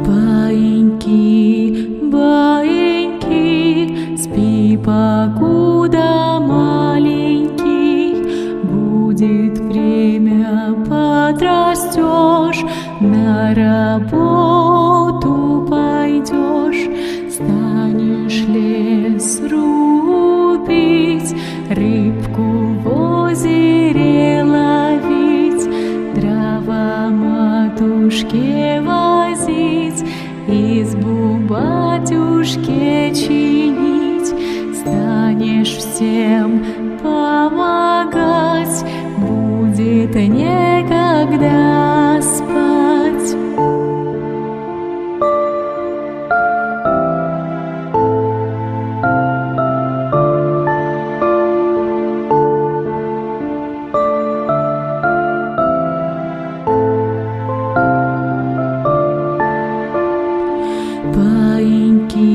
Баиньки, баиньки, спи, покуда маленький. Будет время, подрастешь, на работу пойдешь. Станешь лес рубить, рыбку в озере ловить, дрова матушке возить, избу батюшке чинить. Станешь всем помогать, будет некогда спать. Баиньки,